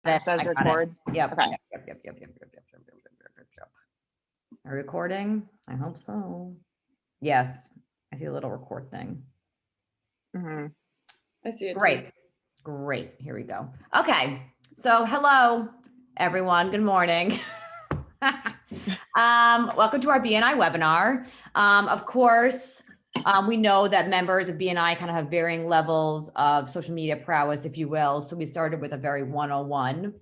It says I got record. it. Yep. Okay. Yep. Are we recording? I hope so. Yes. I see a little record thing. I see it. Great. Too. Great. Here we go. Okay. So hello, everyone. Good morning. Welcome to our BNI webinar. Of course, we know that members of BNI kind of have varying levels of social media prowess, if you will. So we started with a very 101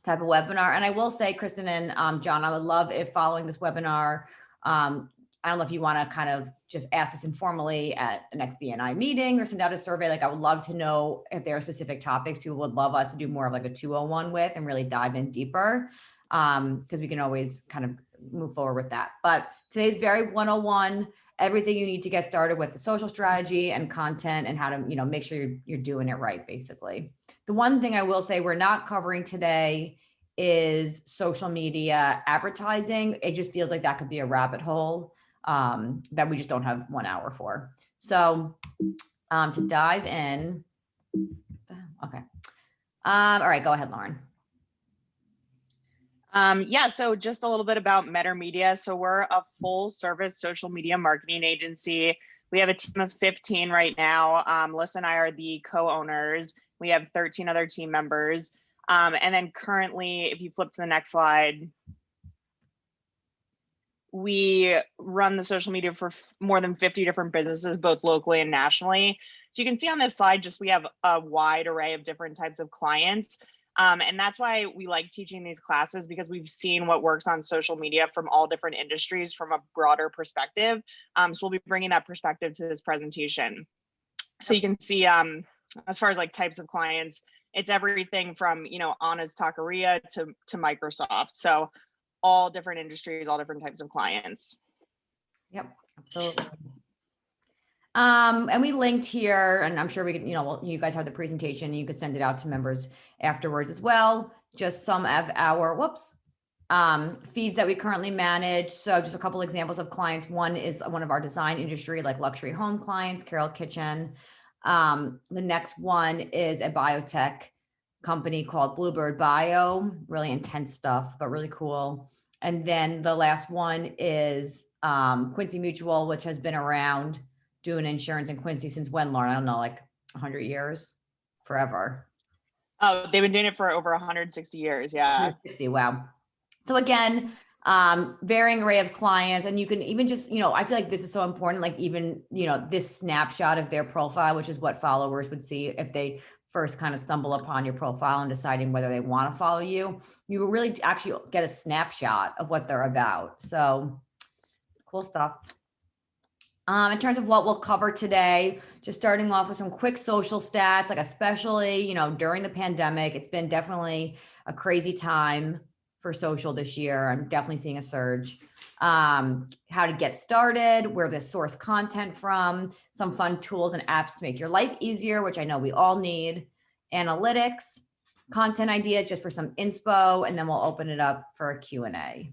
type of webinar. And I will say, Kristen and John, I would love if following this webinar, I don't know if you want to kind of just ask this informally at the next BNI meeting or send out a survey. Like, I would love to know if there are specific topics people would love us to do more of like a 201 with and really dive in deeper, because we can always kind of move forward with that. But today's very 101, everything you need to get started with the social strategy and content and how to, make sure you're doing it right, basically. The one thing I will say we're not covering today is social media advertising. It just feels like that could be a rabbit hole that we just don't have 1 hour for. So to dive in, okay. All right, go ahead, Lauren. Yeah, so just a little bit about Metter Media. So we're a full service social media marketing agency. We have a team of 15 right now. Melissa and I are the co-owners. We have 13 other team members. And then currently, if you flip to the next slide, we run the social media for more than 50 different businesses, both locally and nationally. So you can see on this slide, just we have a wide array of different types of clients. And that's why we like teaching these classes, because we've seen what works on social media from all different industries from a broader perspective. So we'll be bringing that perspective to this presentation. So you can see, as far as like types of clients, it's everything from, Anna's Taqueria to Microsoft. So all different industries, all different types of clients. Yep, absolutely. And we linked here, and I'm sure we can, you guys have the presentation, you could send it out to members afterwards as well. Just some of our, feeds that we currently manage. So just a couple examples of clients. One is one of our design industry, like luxury home clients, Carol Kitchen. The next one is a biotech company called Bluebird Bio, really intense stuff, but really cool. And then the last one is Quincy Mutual, which has been around doing insurance in Quincy since when, Lauren? I don't know, like 100 years, forever. Oh, they've been doing it for over 160 years. Yeah. 160, wow. So again, varying array of clients, and you can even just, I feel like this is so important, like even, this snapshot of their profile, which is what followers would see if they first kind of stumble upon your profile and deciding whether they want to follow you. You really actually get a snapshot of what they're about. So cool stuff. In terms of what we'll cover today, just starting off with some quick social stats, like especially, during the pandemic, it's been definitely a crazy time for social this year. I'm definitely seeing a surge. How to get started, where to source content from, some fun tools and apps to make your life easier, which I know we all need, analytics, content ideas just for some inspo, and then we'll open it up for a Q&A.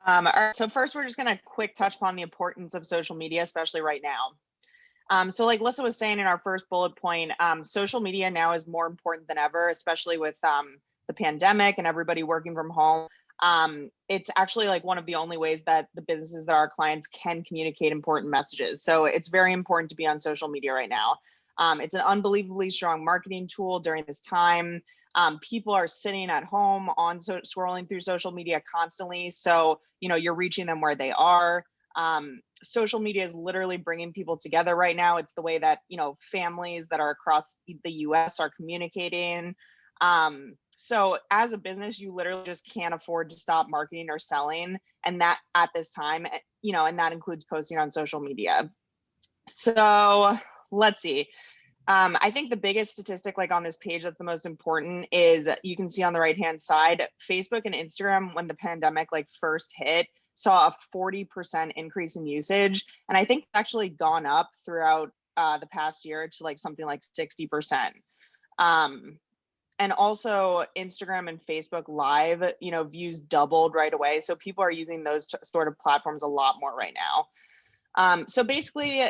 All right, so first we're just going to quick touch upon the importance of social media, especially right now. So like Lissa was saying in our first bullet point, social media now is more important than ever, especially with the pandemic and everybody working from home. It's actually like one of the only ways that the businesses that our clients can communicate important messages. So it's very important to be on social media right now. It's an unbelievably strong marketing tool during this time. People are sitting at home scrolling through social media constantly. So, you're reaching them where they are. Social media is literally bringing people together right now. It's the way that, families that are across the US are communicating. So as a business, you literally just can't afford to stop marketing or selling. And that at this time, and that includes posting on social media. So let's see. I think the biggest statistic like on this page that's the most important is you can see on the right-hand side, Facebook and Instagram, when the pandemic like first hit, saw a 40% increase in usage. And I think it's actually gone up throughout the past year to like something like 60%. And also Instagram and Facebook Live, views doubled right away. So people are using those sort of platforms a lot more right now. So basically,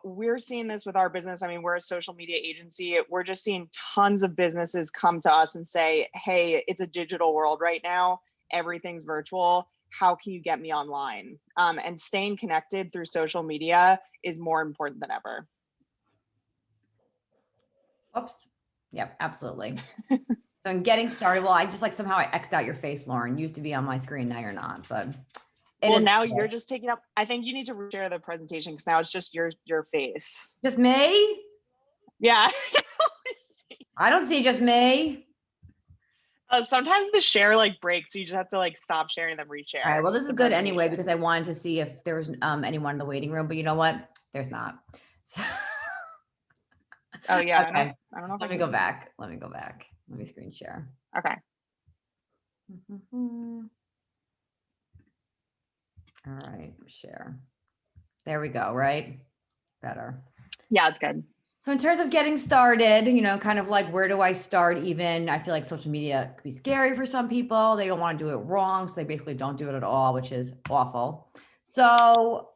we're seeing this with our business. I mean, we're a social media agency. We're just seeing tons of businesses come to us and say, hey, it's a digital world right now. Everything's virtual. How can you get me online? And staying connected through social media is more important than ever. Oops. Yep, absolutely. So in getting started, well, I just like somehow I X'd out your face, Lauren. You used to be on my screen, now you're not, but well, now you're just taking up. I think you need to share the presentation because now it's just your face. Just me? Yeah. I don't see just me. Sometimes the share like breaks, so you just have to like stop sharing then reshare. All right, well, this is good anyway, because I wanted to see if there was anyone in the waiting room, but you know what? There's not. So oh yeah, okay. I don't know if Let me go back. Let me screen share. Okay. All right, share. There we go, right? Better. Yeah, it's good. So in terms of getting started, kind of like, where do I start even? I feel like social media could be scary for some people. They don't want to do it wrong, so they basically don't do it at all, which is awful. So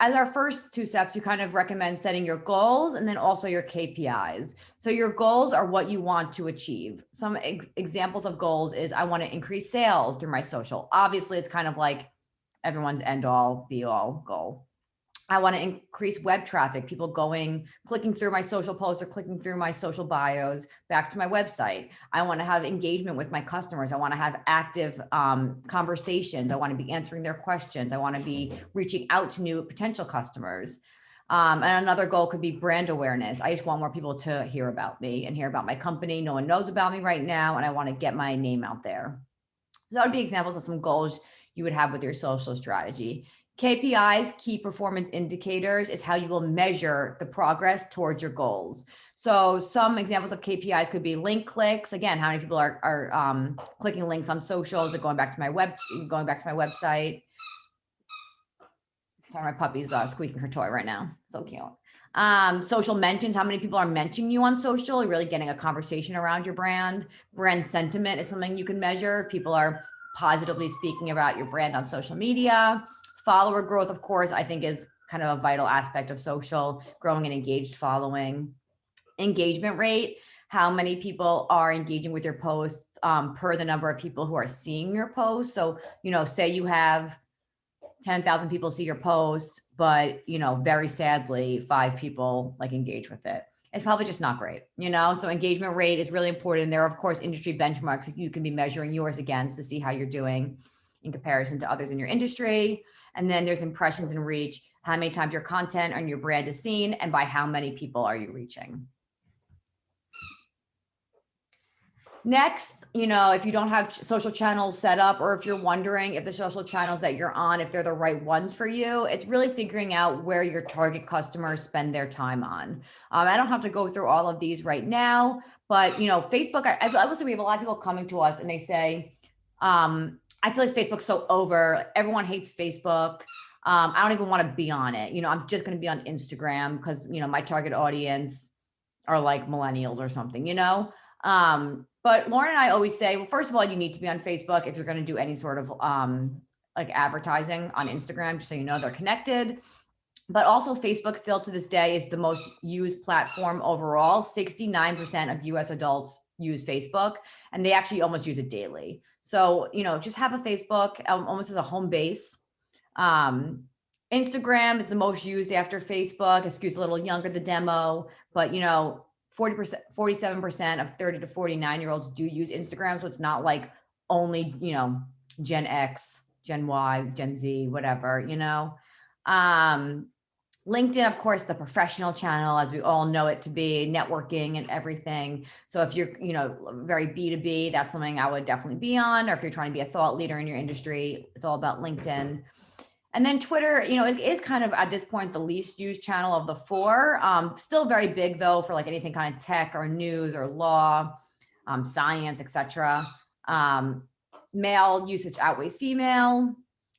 as our first two steps, you kind of recommend setting your goals and then also your KPIs. So your goals are what you want to achieve. Some examples of goals is I want to increase sales through my social. Obviously, it's kind of like everyone's end all be all goal. I want to increase web traffic, people clicking through my social posts or clicking through my social bios back to my website. I want to have engagement with my customers. I want to have active conversations. I want to be answering their questions. I want to be reaching out to new potential customers. And another goal could be brand awareness. I just want more people to hear about me and hear about my company. No one knows about me right now, and I want to get my name out there. So that would be examples of some goals you would have with your social strategy. KPIs, key performance indicators, is how you will measure the progress towards your goals. So some examples of KPIs could be link clicks. Again, how many people are clicking links on socials or going back to my website. Sorry, my puppy's squeaking her toy right now. So cute. Social mentions, how many people are mentioning you on social? You're really getting a conversation around your brand. Brand sentiment is something you can measure. People are positively speaking about your brand on social media. Follower growth, of course, I think is kind of a vital aspect of social, growing an engaged following. Engagement rate, how many people are engaging with your posts per the number of people who are seeing your posts. So, say you have 10,000 people see your post, but, very sadly, 5 people engage with it. It's probably just not great, So engagement rate is really important. There are, of course, industry benchmarks you can be measuring yours against to see how you're doing in comparison to others in your industry. And then there's impressions and reach, how many times your content and your brand is seen, and by how many people are you reaching. Next, if you don't have social channels set up, or if you're wondering if the social channels that you're on, if they're the right ones for you, it's really figuring out where your target customers spend their time on. I don't have to go through all of these right now, but Facebook, I will say we have a lot of people coming to us and they say, I feel like Facebook's so over. Everyone hates Facebook. I don't even want to be on it. I'm just going to be on Instagram because, my target audience are like millennials or something, But Lauren and I always say, well, first of all, you need to be on Facebook if you're going to do any sort of advertising on Instagram, just so you know they're connected. But also Facebook still to this day is the most used platform overall. 69% of US adults use Facebook, and they actually almost use it daily. So, just have a Facebook almost as a home base. Instagram is the most used after Facebook. It skews a little younger, the demo, but 47% of 30 to 49-year-olds do use Instagram. So it's not like only, Gen X, Gen Y, Gen Z, whatever, LinkedIn, of course, the professional channel, as we all know it to be, networking and everything. So if you're, very B2B, that's something I would definitely be on. Or if you're trying to be a thought leader in your industry, it's all about LinkedIn. And then Twitter, it is kind of at this point the least used channel of the 4. Still very big though for anything kind of tech or news or law, science, etc. Male usage outweighs female,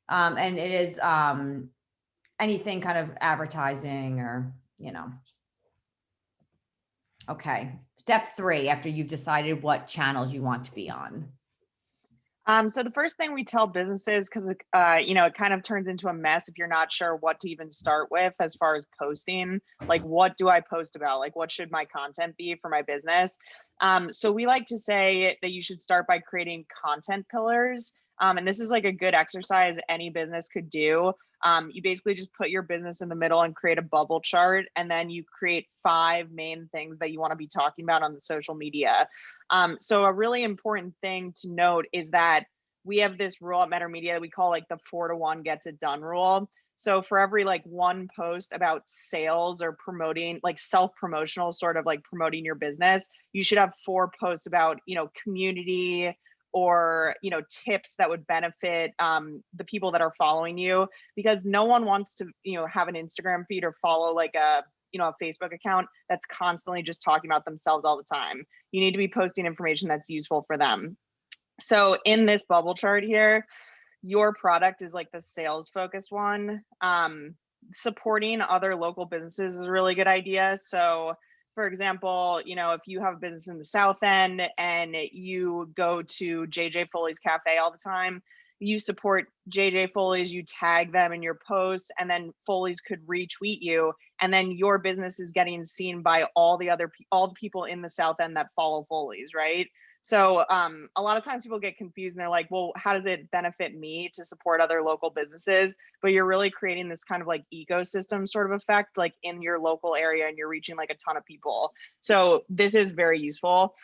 and it is anything kind of advertising or Okay, step 3 after you've decided what channels you want to be on. So the first thing we tell businesses, because it kind of turns into a mess if you're not sure what to even start with as far as posting. Like, what do I post about? Like, what should my content be for my business? So we like to say that you should start by creating content pillars. And this is like a good exercise any business could do. You basically just put your business in the middle and create a bubble chart, and then you create 5 main things that you want to be talking about on the social media. So a really important thing to note is that we have this rule at Metter Media that we call like the 4-to-1 gets it done rule. So for every like one post about sales or promoting, like self-promotional, sort of like promoting your business, you should have 4 posts about, community or, tips that would benefit the people that are following you, because no one wants to, have an Instagram feed or follow like a Facebook account that's constantly just talking about themselves all the time. You need to be posting information that's useful for them. So in this bubble chart here, your product is like the sales focused one. Supporting other local businesses is a really good idea. So for example, if you have a business in the South End and you go to JJ Foley's Cafe all the time, you support JJ Foley's, you tag them in your posts, and then Foley's could retweet you, and then your business is getting seen by all the people in the South End that follow Foley's, right? So a lot of times people get confused and they're like, well, how does it benefit me to support other local businesses? But you're really creating this kind of like ecosystem sort of effect, like in your local area, and you're reaching like a ton of people. So this is very useful.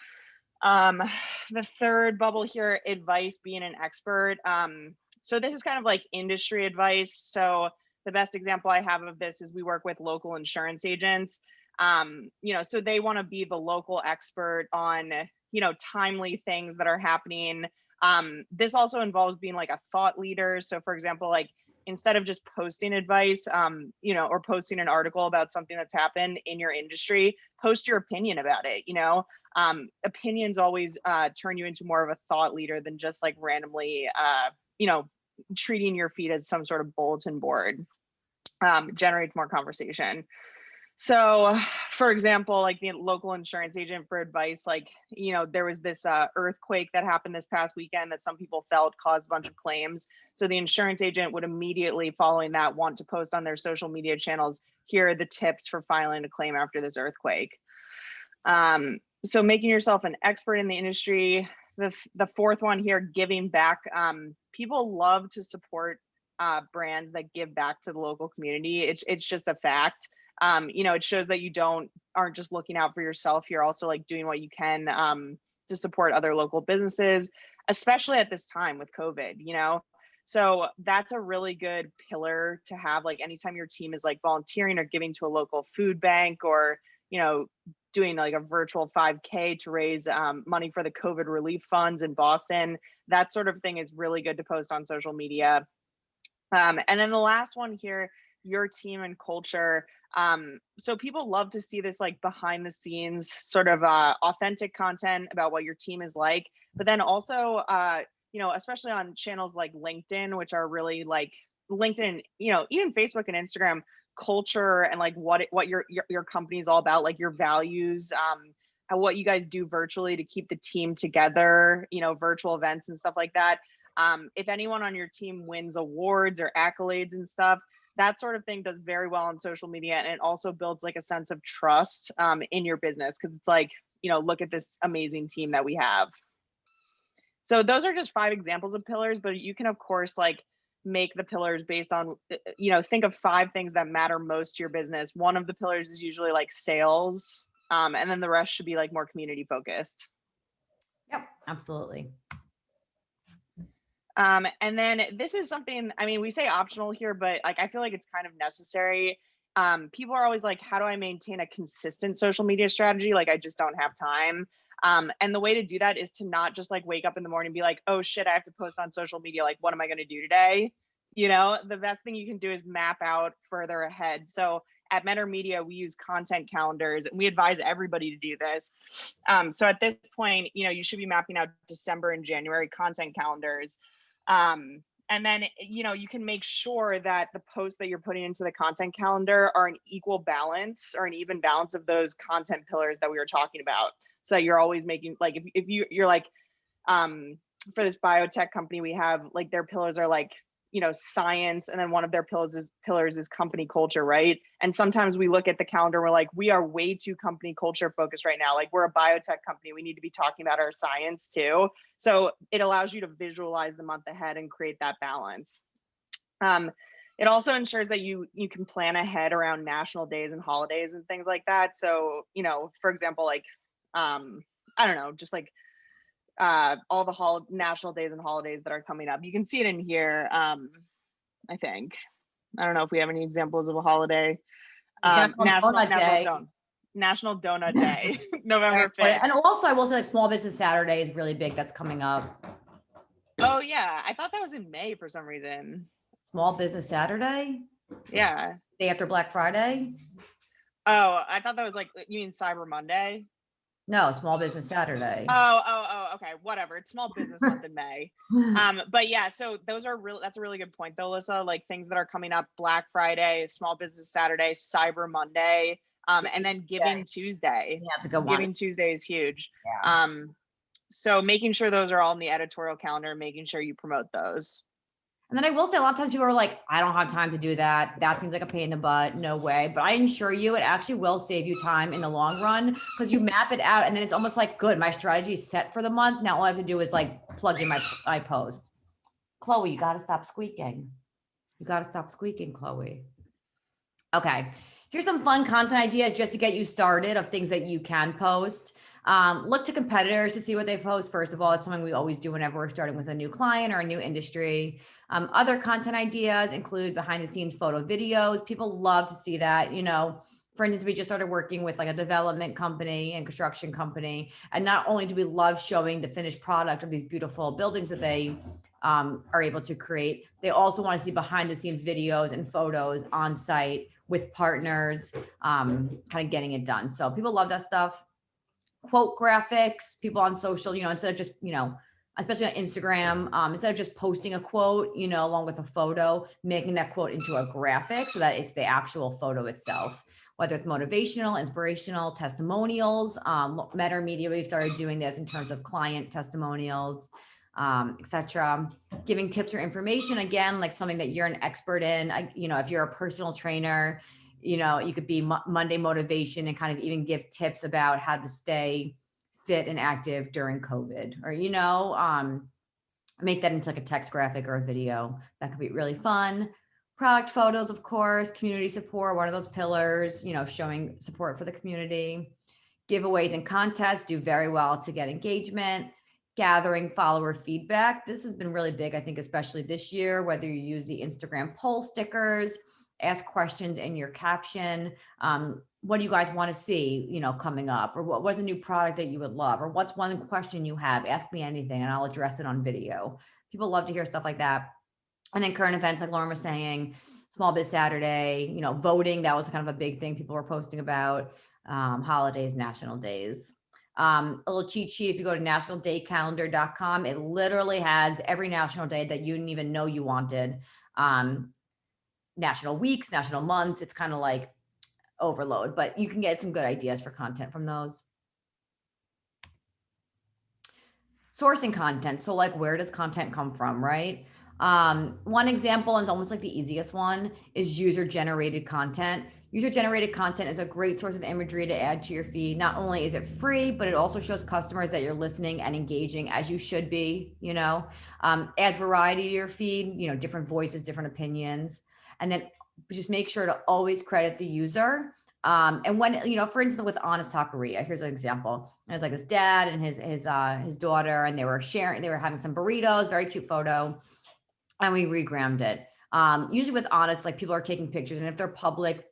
The third bubble here, advice, being an expert. So this is kind of like industry advice. So the best example I have of this is we work with local insurance agents. So they want to be the local expert on, timely things that are happening. This also involves being like a thought leader. So for example, like instead of just posting advice, or posting an article about something that's happened in your industry, post your opinion about it. Opinions always turn you into more of a thought leader than just like randomly, treating your feed as some sort of bulletin board. Generates more conversation. So for example, like the local insurance agent for advice, like, there was this earthquake that happened this past weekend that some people felt caused a bunch of claims. So the insurance agent would immediately following that want to post on their social media channels, here are the tips for filing a claim after this earthquake. So making yourself an expert in the industry. The fourth one here, giving back. People love to support brands that give back to the local community. It's just a fact. It shows that you aren't just looking out for yourself. You're also like doing what you can to support other local businesses, especially at this time with COVID, So that's a really good pillar to have, like anytime your team is like volunteering or giving to a local food bank, or, doing like a virtual 5K to raise money for the COVID relief funds in Boston. That sort of thing is really good to post on social media. And then the last one here, your team and culture. So people love to see this like behind the scenes sort of authentic content about what your team is like, but then also, especially on channels like LinkedIn, which are really like LinkedIn, even Facebook and Instagram, culture and like what your company is all about, like your values, and what you guys do virtually to keep the team together, virtual events and stuff like that. If anyone on your team wins awards or accolades and stuff, that sort of thing does very well on social media, and it also builds like a sense of trust in your business, because it's like, look at this amazing team that we have. So those are just 5 examples of pillars, but you can of course like make the pillars based on, think of 5 things that matter most to your business. One of the pillars is usually like sales, and then the rest should be like more community focused. Yep, absolutely. And then this is something, I mean, we say optional here, but like I feel like it's kind of necessary. People are always like, how do I maintain a consistent social media strategy? Like I just don't have time. And the way to do that is to not just like wake up in the morning and be like, oh shit, I have to post on social media. Like, what am I going to do today? The best thing you can do is map out further ahead. So at Metter Media, we use content calendars, and we advise everybody to do this. So at this point, you should be mapping out December and January content calendars. And then, you can make sure that the posts that you're putting into the content calendar are an equal balance or an even balance of those content pillars that we were talking about. So you're always making, like, if you're like, for this biotech company we have, like their pillars are like, you know, science, and then one of their pillars is company culture, right? And sometimes we look at the calendar, we're like, we are way too company culture focused right now. Like we're a biotech company, we need to be talking about our science too. So it allows you to visualize the month ahead and create that balance. It also ensures that you can plan ahead around national days and holidays and things like that. So, you know, for example, like I don't know, just like all the national days and holidays that are coming up. You can see it in here. I think. I don't know if we have any examples of a holiday. National Donut Day, November 5th. And also, I will say, like, Small Business Saturday is really big. That's coming up. Oh yeah, I thought that was in May for some reason. Small Business Saturday? Yeah. Day after Black Friday? Oh, I thought that was like, you mean Cyber Monday? No, Small Business Saturday. Oh, okay, whatever. It's Small Business Month in May. But yeah, so that's a really good point though, Alyssa. Like things that are coming up: Black Friday, Small Business Saturday, Cyber Monday, and then Giving Tuesday. Yeah, that's a good one. Giving Tuesday is huge. Yeah. So making sure those are all in the editorial calendar, making sure you promote those. And then I will say, a lot of times people are like, I don't have time to do that. That seems like a pain in the butt. No way. But I assure you, it actually will save you time in the long run, because you map it out and then it's almost like, good, my strategy is set for the month. Now all I have to do is like plug in my post. Chloe, you got to stop squeaking. You got to stop squeaking, Chloe. Okay. Here's some fun content ideas just to get you started of things that you can post. Look to competitors to see what they post. First of all, it's something we always do whenever we're starting with a new client or a new industry. Other content ideas include behind the scenes photo videos. People love to see that. You know, for instance, we just started working with like a development company and construction company. And not only do we love showing the finished product of these beautiful buildings that they are able to create, they also want to see behind the scenes videos and photos on site with partners, kind of getting it done. So people love that stuff. Quote graphics, people on social, you know, instead of just, you know, especially on Instagram, instead of just posting a quote, you know, along with a photo, making that quote into a graphic so that it's the actual photo itself, whether it's motivational, inspirational, testimonials. METTER we've started doing this in terms of client testimonials, etc. Giving tips or information, again, like something that you're an expert in. You know, if you're a personal trainer, you know, you could be Monday motivation and kind of even give tips about how to stay fit and active during COVID, or, you know, make that into like a text graphic or a video. That could be really fun. Product photos, of course, community support, one of those pillars, you know, showing support for the community. Giveaways and contests do very well to get engagement. Gathering follower feedback. This has been really big, I think, especially this year, whether you use the Instagram poll stickers, ask questions in your caption. What do you guys want to see, you know, coming up? Or what's a new product that you would love? Or what's one question you have? Ask me anything and I'll address it on video. People love to hear stuff like that. And then current events, like Lauren was saying, Small Biz Saturday, you know, voting, that was kind of a big thing people were posting about. Holidays, national days. A little cheat sheet. If you go to nationaldaycalendar.com, it literally has every national day that you didn't even know you wanted. National weeks, national months. It's kind of like overload, but you can get some good ideas for content from those. Sourcing content. So like, where does content come from, right? One example, and it's almost like the easiest one, is user-generated content. User-generated content is a great source of imagery to add to your feed. Not only is it free, but it also shows customers that you're listening and engaging as you should be, you know. Add variety to your feed, you know, different voices, different opinions. And then just make sure to always credit the user. And when, you know, for instance, with Honest Taqueria, here's an example. It was like his dad and his daughter, and they were having some burritos, very cute photo. And we regrammed it. Usually with Honest, like people are taking pictures, and if they're public,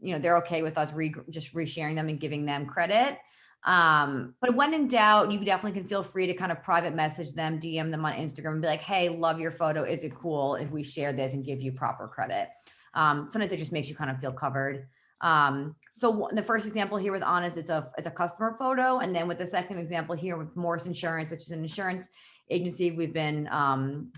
you know, they're okay with us just resharing them and giving them credit. But when in doubt, you definitely can feel free to kind of private message them, DM them on Instagram and be like, hey, love your photo. Is it cool if we share this and give you proper credit? Sometimes it just makes you kind of feel covered. So the first example here with Honest, it's a customer photo. And then with the second example here with Morse Insurance, which is an insurance agency we've been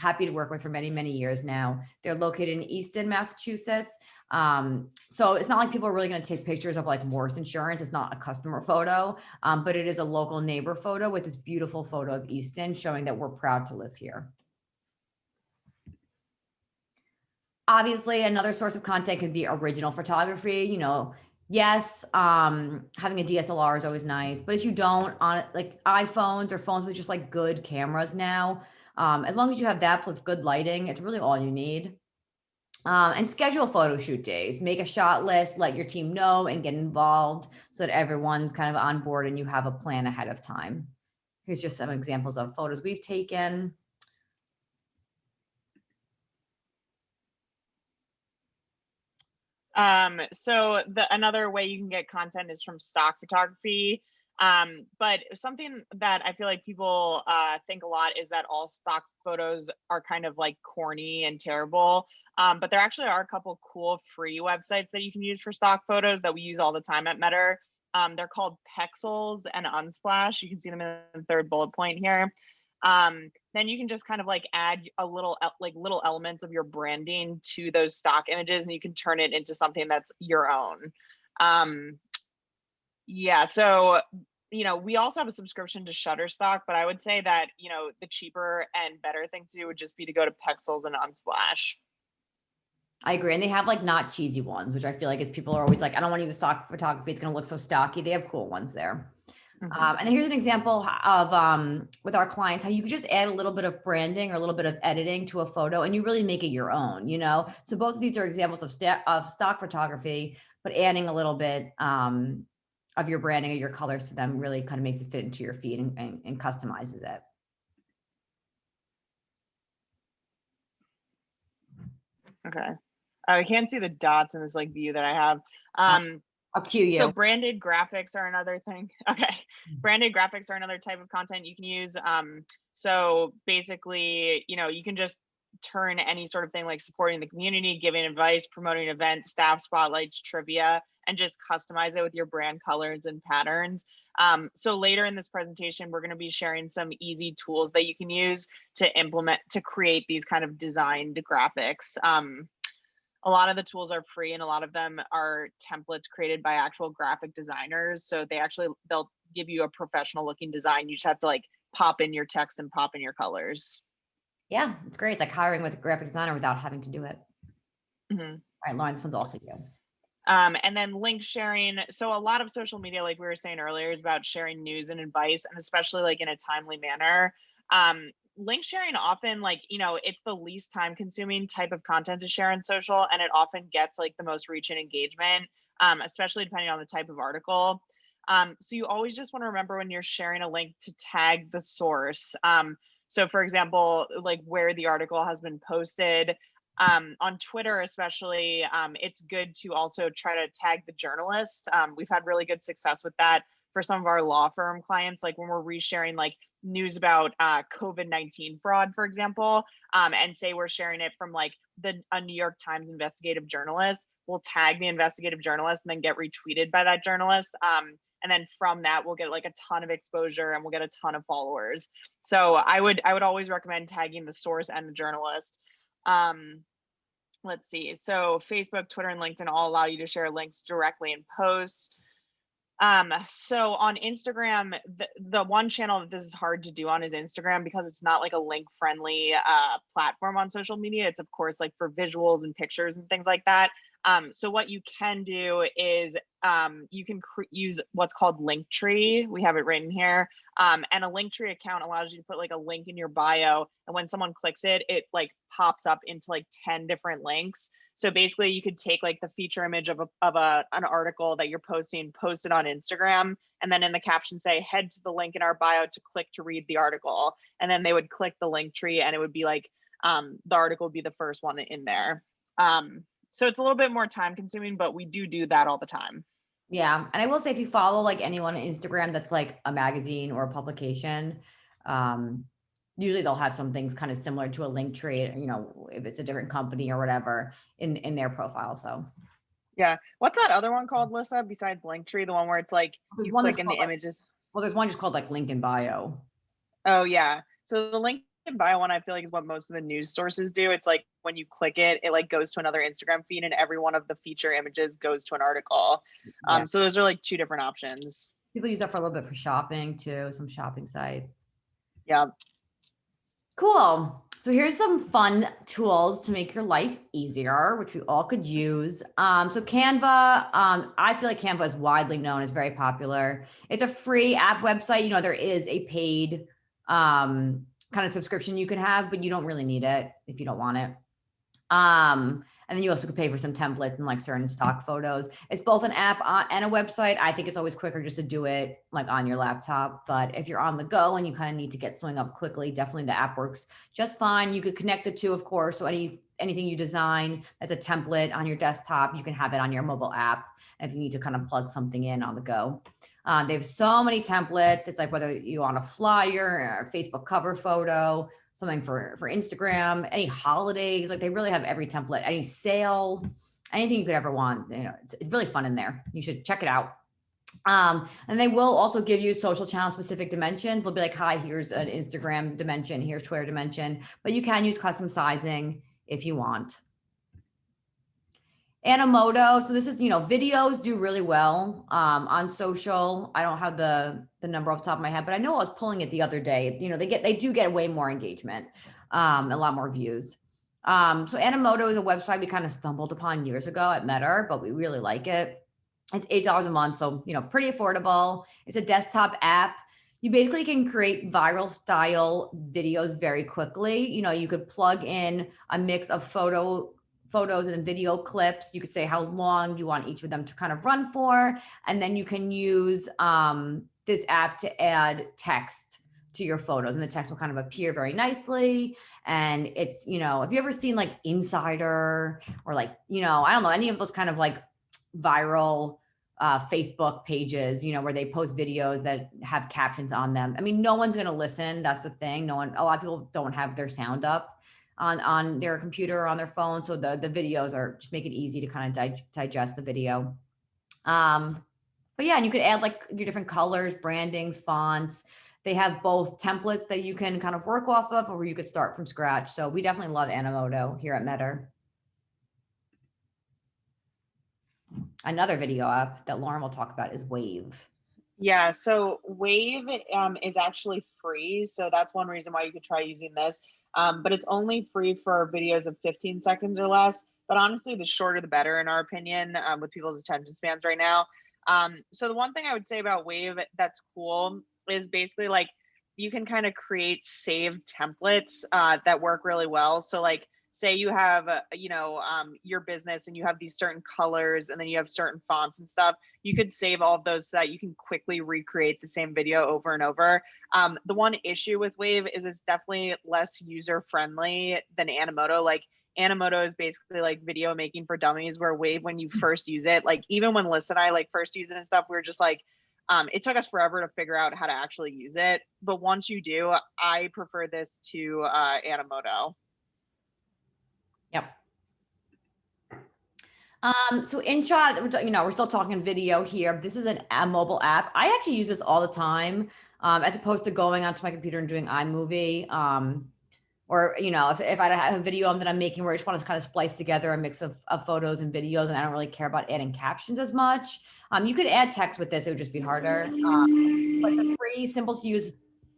happy to work with for many, many years now. They're located in Easton, Massachusetts. So it's not like people are really going to take pictures of like Morse Insurance. It's not a customer photo, but it is a local neighbor photo with this beautiful photo of Easton showing that we're proud to live here. Obviously, another source of content could be original photography. You know, yes, having a DSLR is always nice, but if you don't, on like iPhones or phones with just like good cameras now, as long as you have that plus good lighting, it's really all you need. And schedule photo shoot days, make a shot list, let your team know and get involved so that everyone's kind of on board and you have a plan ahead of time. Here's just some examples of photos we've taken. So another way you can get content is from stock photography. But something that I feel like people think a lot is that all stock photos are kind of like corny and terrible. But there actually are a couple cool free websites that you can use for stock photos that we use all the time at Metter. They're called Pexels and Unsplash. You can see them in the third bullet point here. Then you can just kind of like add a little little elements of your branding to those stock images, and you can turn it into something that's your own. Yeah, so you know, we also have a subscription to Shutterstock, but I would say that, you know, the cheaper and better thing to do would just be to go to Pexels and Unsplash. I agree. And they have like not cheesy ones, which I feel like if people are always like, I don't want to use stock photography, it's going to look so stocky. They have cool ones there. And then here's an example of with our clients, how you could just add a little bit of branding or a little bit of editing to a photo and you really make it your own, you know? So both of these are examples of stock photography, but adding a little bit of your branding or your colors to them really kind of makes it fit into your feed and customizes it. Okay. I can't see the dots in this like view that I have. I'll cue you. So branded graphics are another thing. Okay. Branded graphics are another type of content you can use. So basically, you know, you can just turn any sort of thing like supporting the community, giving advice, promoting events, staff spotlights, trivia, and just customize it with your brand colors and patterns. So later in this presentation, we're going to be sharing some easy tools that you can use to implement, to create these kind of designed graphics. A lot of the tools are free and a lot of them are templates created by actual graphic designers. So they'll give you a professional looking design. You just have to like pop in your text and pop in your colors. Yeah, it's great. It's like hiring with a graphic designer without having to do it. Mm-hmm. All right, Lauren, this one's also you. And then link sharing. So a lot of social media, like we were saying earlier, is about sharing news and advice, and especially like in a timely manner. Link sharing often, like, you know, it's the least time consuming type of content to share on social, and it often gets like the most reach and engagement, especially depending on the type of article. So you always just want to remember when you're sharing a link to tag the source. So for example, like where the article has been posted. On Twitter, especially, it's good to also try to tag the journalist. We've had really good success with that for some of our law firm clients, like when we're resharing like news about COVID-19 fraud, for example, and say we're sharing it from like a New York Times investigative journalist, we'll tag the investigative journalist and then get retweeted by that journalist. And then from that, we'll get like a ton of exposure and we'll get a ton of followers. So I would always recommend tagging the source and the journalist. Let's see. So Facebook, Twitter, and LinkedIn all allow you to share links directly in posts. So on Instagram, the one channel that this is hard to do on is Instagram because it's not like a link friendly platform on social media. It's of course like for visuals and pictures and things like that. So what you can do is you can use what's called Linktree. We have it written here. And a Linktree account allows you to put like a link in your bio. And when someone clicks it, it like pops up into like 10 different links. So basically you could take like the feature image of an article that you're posting, post it on Instagram, and then in the caption say, head to the link in our bio to click to read the article. And then they would click the Linktree and it would be like, the article would be the first one in there. So it's a little bit more time consuming, but we do that all the time. Yeah. And I will say, if you follow like anyone on Instagram that's like a magazine or a publication, usually they'll have some things kind of similar to a Linktree, you know, if it's a different company or whatever in their profile. So yeah. What's that other one called, Lissa, besides Linktree? The one where it's like you click in the images. Well, there's one just called like link in bio. Oh yeah. So the link bio one, I feel like, is what most of the news sources do. It's like when you click it, it like goes to another Instagram feed, and every one of the feature images goes to an article. Yeah. So those are like two different options. People use that for a little bit for shopping too, some shopping sites. Yeah. Cool. So here's some fun tools to make your life easier, which we all could use. So Canva, I feel like Canva is widely known, as very popular. It's a free app website. You know, there is a paid kind of subscription you can have, but you don't really need it if you don't want it. And then you also could pay for some templates and like certain stock photos. It's both an app and a website. I think it's always quicker just to do it like on your laptop. But if you're on the go and you kind of need to get something up quickly, definitely the app works just fine. You could connect the two, of course. So anything you design that's a template on your desktop, you can have it on your mobile app. And if you need to kind of plug something in on the go. They have so many templates. It's like whether you want a flyer or a Facebook cover photo, something for Instagram, any holidays, like they really have every template, any sale, anything you could ever want. You know, it's really fun in there. You should check it out. And they will also give you social channel specific dimensions. They'll be like, hi, here's an Instagram dimension, here's Twitter dimension, but you can use custom sizing if you want. ANIMOTO. So this is, you know, videos do really well on social. I don't have the number off the top of my head, but I know I was pulling it the other day. You know, they do get way more engagement, a lot more views. So ANIMOTO is a website we kind of stumbled upon years ago at METTER, but we really like it. It's $8 a month, so you know, pretty affordable. It's a desktop app. You basically can create viral style videos very quickly. You know, you could plug in a mix of photos and video clips. You could say how long you want each of them to kind of run for. And then you can use this app to add text to your photos, and the text will kind of appear very nicely. And it's, you know, have you ever seen like Insider or like, you know, I don't know, any of those kind of like viral Facebook pages, you know, where they post videos that have captions on them? I mean, no one's going to listen. That's the thing. A lot of people don't have their sound up on their computer or on their phone. So the videos are just make it easy to kind of digest the video. But yeah, and you could add like your different colors, brandings, fonts. They have both templates that you can kind of work off of, or you could start from scratch. So we definitely love ANIMOTO here at METTER. Another video app that Lauren will talk about is Wave. Yeah, so Wave is actually free. So that's one reason why you could try using this. But it's only free for videos of 15 seconds or less. But honestly, the shorter the better, in our opinion, with people's attention spans right now. So the one thing I would say about Wave that's cool is basically like you can kind of create saved templates that work really well. So like, say you have, your business and you have these certain colors and then you have certain fonts and stuff, you could save all of those so that you can quickly recreate the same video over and over. The one issue with Wave is it's definitely less user friendly than ANIMOTO. Like ANIMOTO is basically like video making for dummies, where Wave, when you first use it, like even when Liz and I like first use it and stuff, we were just like, it took us forever to figure out how to actually use it. But once you do, I prefer this to ANIMOTO. Yep. So INSHOT, you know, we're still talking video here. This is a mobile app. I actually use this all the time, as opposed to going onto my computer and doing iMovie. Or, you know, if I have a video that I'm making where I just want to kind of splice together a mix of photos and videos, and I don't really care about adding captions as much. You could add text with this, it would just be harder. But the free, simple to use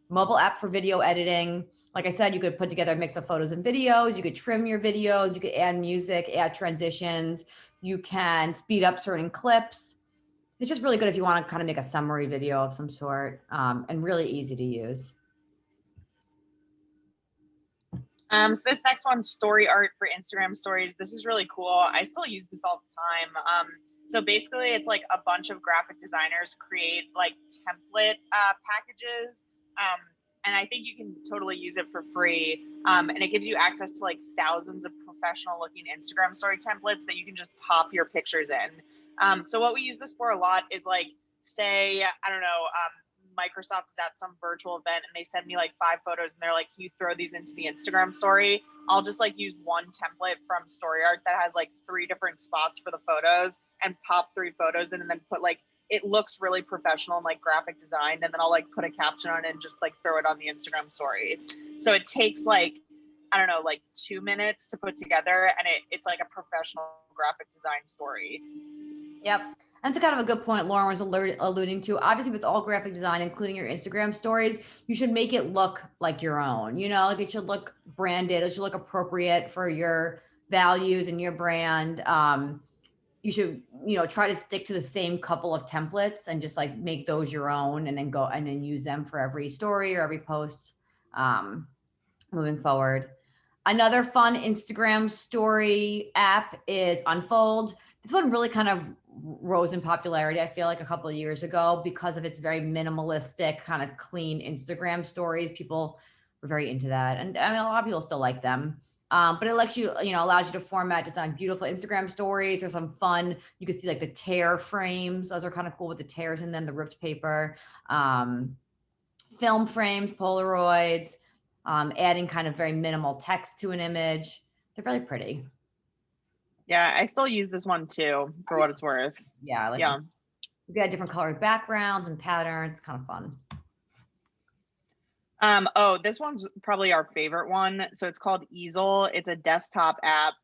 mobile app for video editing. Like I said, you could put together a mix of photos and videos. You could trim your videos. You could add music, add transitions. You can speed up certain clips. It's just really good if you want to kind of make a summary video of some sort, and really easy to use. So this next one's STORYART for Instagram stories. This is really cool. I still use this all the time. So basically it's like a bunch of graphic designers create like template packages. And I think you can totally use it for free. And it gives you access to like thousands of professional looking Instagram story templates that you can just pop your pictures in. So what we use this for a lot is like, say, I don't know, Microsoft is at some virtual event and they send me like 5 photos and they're like, can you throw these into the Instagram story? I'll just like use one template from STORYART that has like 3 different spots for the photos and pop 3 photos in and then put like it looks really professional and like graphic designed, and then I'll like put a caption on it and just like throw it on the Instagram story. So it takes like, I don't know, like 2 minutes to put together, and it's like a professional graphic design story. Yep. And it's kind of a good point Lauren was alluding to. Obviously, with all graphic design, including your Instagram stories, you should make it look like your own. You know, like it should look branded. It should look appropriate for your values and your brand. You should, you know, try to stick to the same couple of templates and just like make those your own, and then go and then use them for every story or every post moving forward. Another fun Instagram story app is Unfold. This one really kind of rose in popularity, I feel like, a couple of years ago because of its very minimalistic, kind of clean Instagram stories. People were very into that. And I mean, a lot of people still like them. But it lets you, you know, allows you to format, design beautiful Instagram stories. There's some fun. You can see like the tear frames. Those are kind of cool with the tears in them, the ripped paper, film frames, Polaroids, adding kind of very minimal text to an image. They're really pretty. Yeah, I still use this one too, for what it's worth. Yeah, I like it. We got different colored backgrounds and patterns. It's kind of fun. Oh, this one's probably our favorite one. So it's called EASIL. It's a desktop app.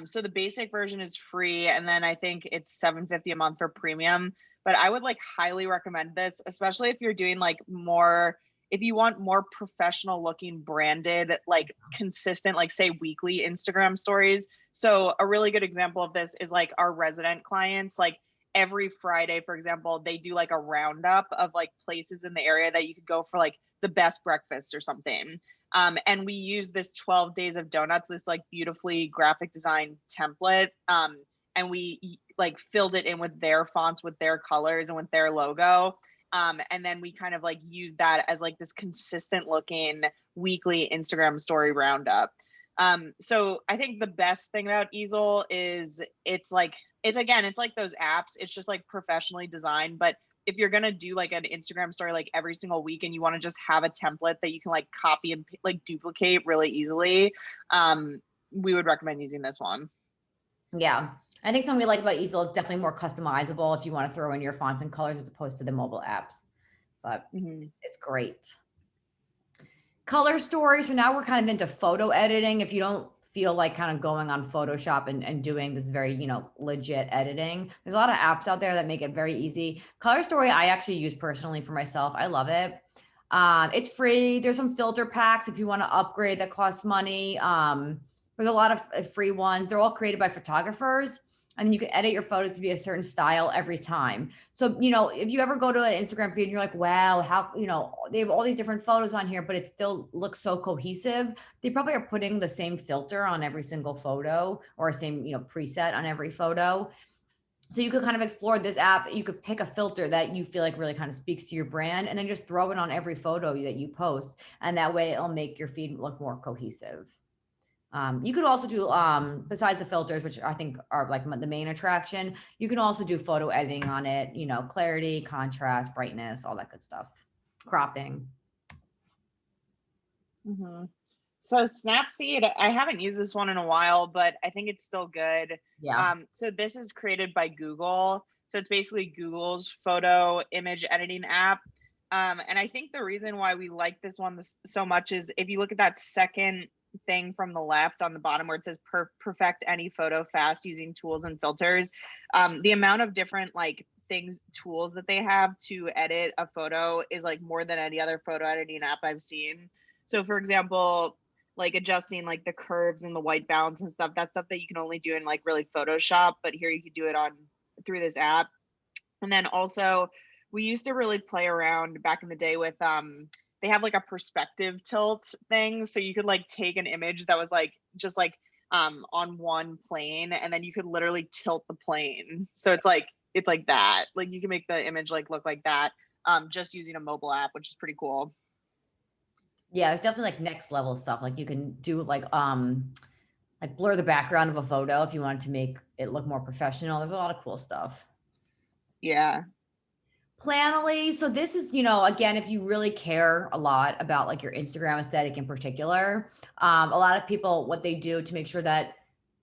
So the basic version is free, and then I think it's $7.50 a month for premium. But I would like highly recommend this, especially if you're doing like more, if you want more professional looking branded, like consistent, like say weekly Instagram stories. So a really good example of this is like our resident clients, like every Friday, for example, they do like a roundup of like places in the area that you could go for like the best breakfast or something. And we use this 12 days of donuts, this like beautifully graphic design template. And we like filled it in with their fonts, with their colors, and with their logo. And then we kind of like use that as like this consistent looking weekly Instagram story roundup. So I think the best thing about EASIL is it's like those apps. It's just like professionally designed. But if you're going to do like an Instagram story like every single week, and you want to just have a template that you can like copy and like duplicate really easily, we would recommend using this one. Yeah. I think something we like about EASIL is definitely more customizable if you want to throw in your fonts and colors as opposed to the mobile apps, but it's great. Color stories. So now we're kind of into photo editing. If you don't feel like kind of going on Photoshop and doing this very, you know, legit editing, there's a lot of apps out there that make it very easy. Color Story, I actually use personally for myself. I love it. It's free. There's some filter packs if you want to upgrade that costs money. There's a lot of free ones. They're all created by photographers, and then you can edit your photos to be a certain style every time. So, you know, if you ever go to an Instagram feed and you're like, wow, how, you know, they have all these different photos on here, but it still looks so cohesive. They probably are putting the same filter on every single photo, or same, you know, preset on every photo. So you could kind of explore this app. You could pick a filter that you feel like really kind of speaks to your brand, and then just throw it on every photo that you post. And that way it'll make your feed look more cohesive. You could also do, besides the filters, which I think are like the main attraction, you can also do photo editing on it, you know, clarity, contrast, brightness, all that good stuff, cropping. So Snapseed, I haven't used this one in a while, but I think it's still good. Yeah. So this is created by Google. So it's basically Google's photo image editing app. And I think the reason why we like this one so much is if you look at that second thing from the left on the bottom where it says perfect any photo fast using tools and filters, the amount of different like tools that they have to edit a photo is like more than any other photo editing app I've seen. So for example, like adjusting like the curves and the white balance and stuff, that's stuff that you can only do in like really Photoshop, but here you could do it through this app. And then also we used to really play around back in the day with they have like a perspective tilt thing. So you could like take an image that was like just like on one plane, and then you could literally tilt the plane. So it's like that. Like you can make the image like look like that just using a mobile app, which is pretty cool. Yeah, there's definitely like next level stuff. Like you can do like blur the background of a photo if you wanted to make it look more professional. There's a lot of cool stuff. Yeah. Planoly. So this is, you know, again, if you really care a lot about like your Instagram aesthetic in particular, a lot of people, what they do to make sure that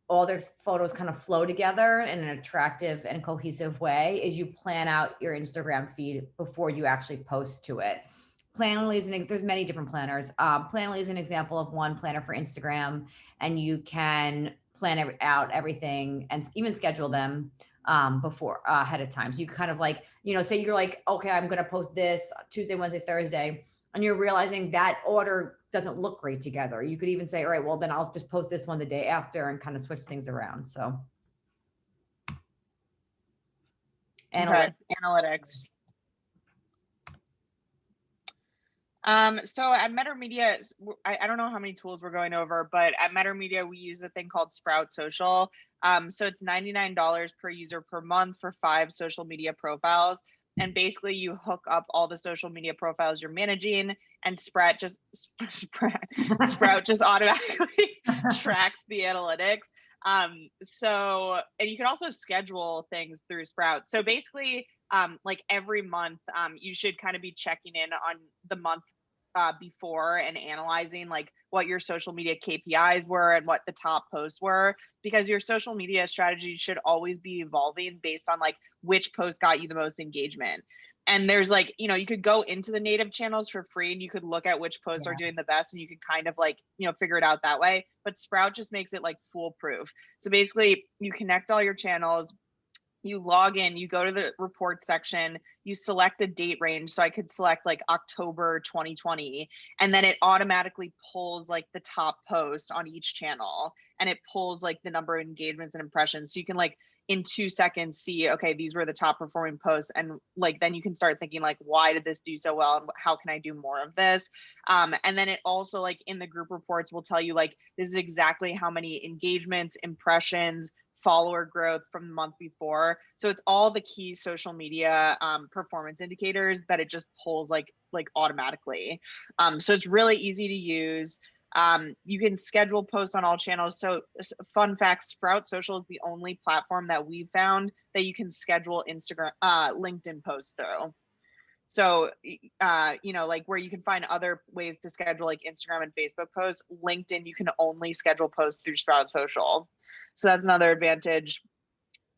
all their photos kind of flow together in an attractive and cohesive way is you plan out your Instagram feed before you actually post to it. Planoly is there's many different planners. Planoly is an example of one planner for Instagram, and you can plan out everything and even schedule them before ahead of time. So you kind of like, say you're like, okay, I'm going to post this Tuesday, Wednesday, Thursday, and you're realizing that order doesn't look great together. You could even say, all right, well, then I'll just post this one the day after and kind of switch things around. So. Okay, analytics. So at METTER'S, I don't know how many tools we're going over, but at METTER'S, we use a thing called Sprout Social. So it's $99 per user per month for 5 social media profiles. And basically you hook up all the social media profiles you're managing, and Sprout just automatically tracks the analytics. And you can also schedule things through Sprout. So basically, like every month, you should kind of be checking in on the month before and analyzing like what your social media KPIs were and what the top posts were, because your social media strategy should always be evolving based on like which post got you the most engagement. And there's like, you could go into the native channels for free and you could look at which posts are doing the best, and you could kind of like, figure it out that way. But Sprout just makes it like foolproof. So basically you connect all your channels, you log in, you go to the report section, you select a date range. So I could select like October 2020, and then it automatically pulls like the top post on each channel, and it pulls like the number of engagements and impressions. So you can like in 2 seconds see, okay, these were the top performing posts. And like, then you can start thinking like, why did this do so well? And how can I do more of this? And then it also like in the group reports will tell you like, this is exactly how many engagements, impressions, follower growth from the month before. So it's all the key social media performance indicators that it just pulls like automatically. So it's really easy to use. You can schedule posts on all channels. So fun fact, Sprout Social is the only platform that we've found that you can schedule LinkedIn posts through. So, like where you can find other ways to schedule like Instagram and Facebook posts, LinkedIn, you can only schedule posts through Sprout Social. So that's another advantage.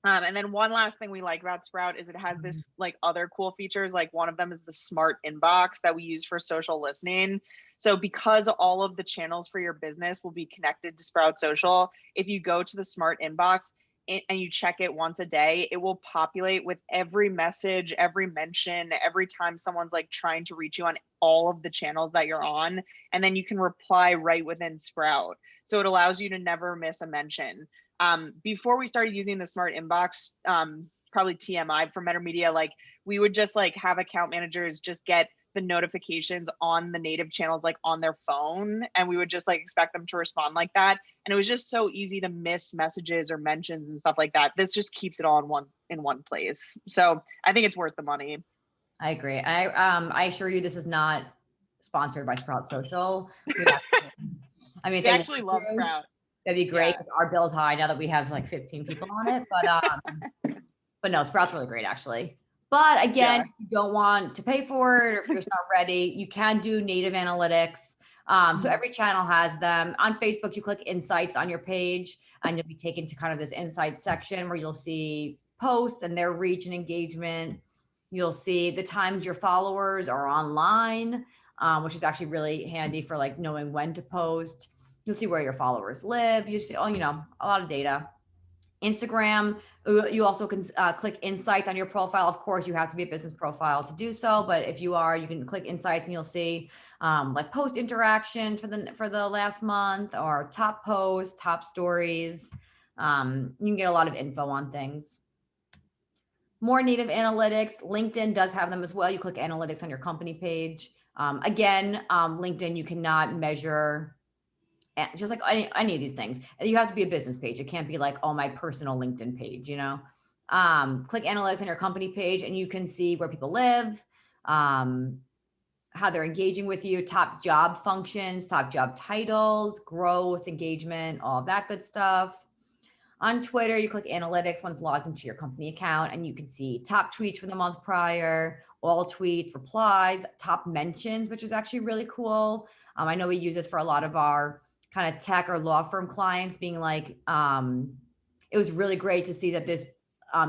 And then one last thing we like about Sprout is it has this like other cool features. Like one of them is the smart inbox that we use for social listening. So because all of the channels for your business will be connected to Sprout Social, if you go to the smart inbox and you check it once a day, it will populate with every message, every mention, every time someone's like trying to reach you on all of the channels that you're on. And then you can reply right within Sprout. So it allows you to never miss a mention. Before we started using the smart inbox, probably TMI for METTER'S, like we would just like have account managers just get the notifications on the native channels like on their phone, and we would just like expect them to respond like that. And it was just so easy to miss messages or mentions and stuff like that. This just keeps it all in one place. So I think it's worth the money. I agree. I assure you this is not sponsored by Sprout Social. We actually love Sprout. That'd be great because our bill's high now that we have like 15 people on it. But no, Sprout's really great actually. But again, if you don't want to pay for it, or if you're just not ready, you can do native analytics. So every channel has them. On Facebook, you click insights on your page and you'll be taken to kind of this insights section where you'll see posts and their reach and engagement. You'll see the times your followers are online, which is actually really handy for like knowing when to post. You'll see where your followers live. You see, a lot of data. Instagram, you also can click insights on your profile. Of course, you have to be a business profile to do so, but if you are, you can click insights and you'll see like post interactions for the last month, or top posts, top stories. You can get a lot of info on things. More native analytics. LinkedIn does have them as well. You click analytics on your company page. Again, LinkedIn, you cannot measure just like any of these things. You have to be a business page. It can't be like, oh, my personal LinkedIn page, click analytics on your company page and you can see where people live, how they're engaging with you, top job functions, top job titles, growth, engagement, all of that good stuff. On Twitter, you click analytics once logged into your company account and you can see top tweets for the month prior, all tweets, replies, top mentions, which is actually really cool. I know we use this for a lot of our kind of tech or law firm clients being like, it was really great to see that this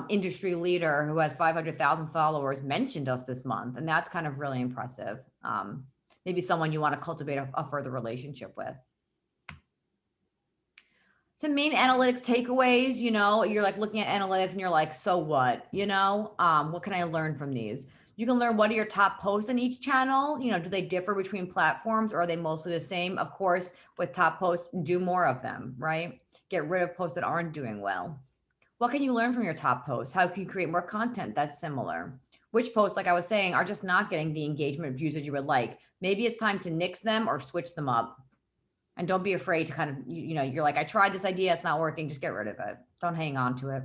industry leader who has 500,000 followers mentioned us this month. And that's kind of really impressive. Maybe someone you want to cultivate a further relationship with. Some main analytics takeaways, you know, you're like looking at analytics and you're like, so what, you know, what can I learn from these? You can learn what are your top posts in each channel. You know, do they differ between platforms or are they mostly the same? Of course, with top posts, do more of them, right? Get rid of posts that aren't doing well. What can you learn from your top posts? How can you create more content that's similar? Which posts, like I was saying, are just not getting the engagement views that you would like? Maybe it's time to nix them or switch them up. And don't be afraid to kind of, you know, you're like, I tried this idea, it's not working, just get rid of it. Don't hang on to it.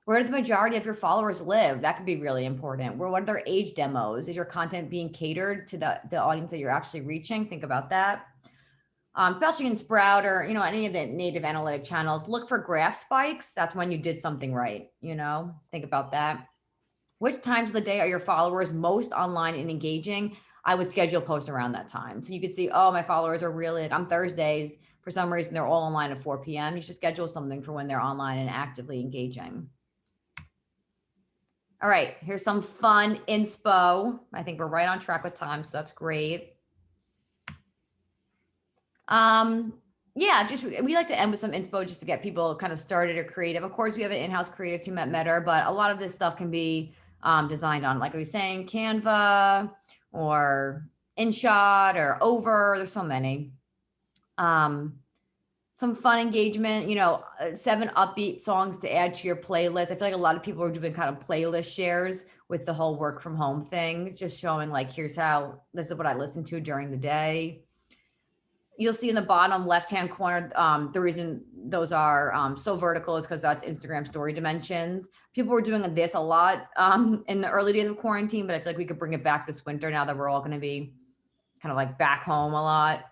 Where does the majority of your followers live? That could be really important. What are their age demos? Is your content being catered to the audience that you're actually reaching? Think about that. Especially in Sprout or, you know, any of the native analytic channels, look for graph spikes. That's when you did something right, you know, think about that. Which times of the day are your followers most online and engaging? I would schedule posts around that time. So you could see, oh, my followers are really, on Thursdays, for some reason, they're all online at 4 p.m. You should schedule something for when they're online and actively engaging. All right, here's some fun inspo. I think we're right on track with time, so that's great. Yeah, just we like to end with some inspo just to get people kind of started or creative. Of course, we have an in-house creative team at Metter, but a lot of this stuff can be designed on, like I was saying, CANVA or INSHOT or Over. There's so many. Some fun engagement, you know, 7 upbeat songs to add to your playlist. I feel like a lot of people are doing kind of playlist shares with the whole work from home thing, just showing like, here's how, this is what I listen to during the day. You'll see in the bottom left-hand corner, the reason those are so vertical is because that's Instagram story dimensions. People were doing this a lot in the early days of quarantine, but I feel like we could bring it back this winter now that we're all going to be kind of like back home a lot.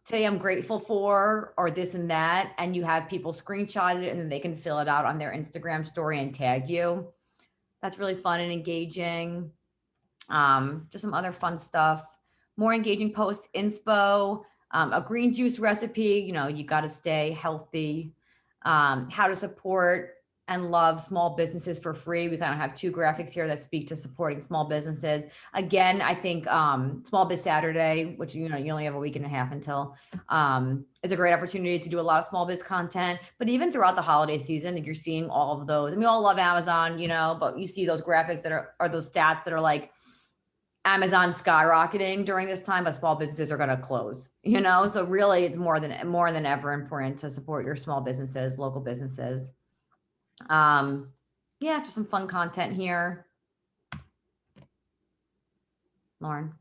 Today I'm grateful for, or this and that, and you have people screenshot it and then they can fill it out on their Instagram story and tag you. That's really fun and engaging. Just some other fun stuff. More engaging posts, inspo. A green juice recipe, you know, you got to stay healthy. How to support and love small businesses for free. We kind of have 2 graphics here that speak to supporting small businesses. Again, I think Small Biz Saturday, which, you know, you only have a week and a half until, is a great opportunity to do a lot of small biz content. But even throughout the holiday season, you're seeing all of those. And we all love Amazon, you know, but you see those graphics that are those stats that are like, Amazon skyrocketing during this time, but small businesses are going to close, you know? So really it's more than ever important to support your small businesses, local businesses. Yeah, just some fun content here. Lauren.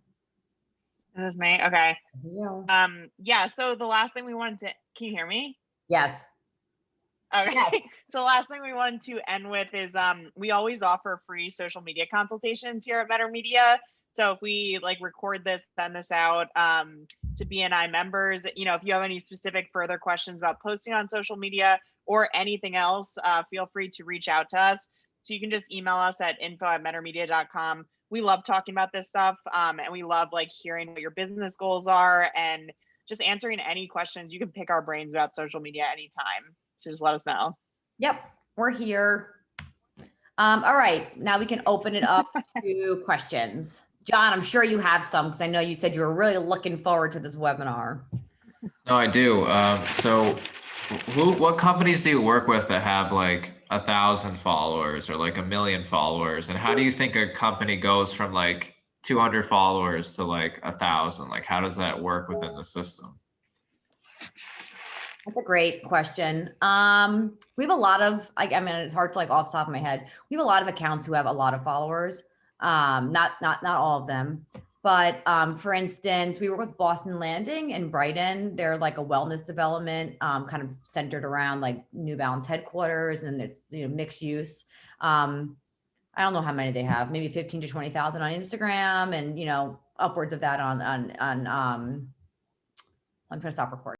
This is me. Okay. This is you. Yeah. So the last thing we wanted to, can you hear me? Yes. Okay. Yes. So the last thing we wanted to end with is we always offer free social media consultations here at Metter Media. So if we like record this, send this out to BNI members, you know, if you have any specific further questions about posting on social media or anything else, feel free to reach out to us. So you can just email us at info@mettermedia.com. We love talking about this stuff and we love like hearing what your business goals are and just answering any questions. You can pick our brains about social media anytime. So just let us know. Yep, we're here. All right, now we can open it up to questions. John, I'm sure you have some because I know you said you were really looking forward to this webinar. No, I do. So what companies do you work with that have like 1,000 followers or like 1 million followers? And how do you think a company goes from like 200 followers to like 1,000? Like, how does that work within the system? That's a great question. We have a lot of, I mean, it's hard to like off the top of my head. We have a lot of accounts who have a lot of followers. Not all of them, but for instance, we work with Boston Landing in Brighton. They're like a wellness development, kind of centered around like New Balance headquarters, and it's, you know, mixed use. I don't know how many they have, maybe 15 to 20,000 on Instagram, and, you know, upwards of that on I'm trying to stop recording.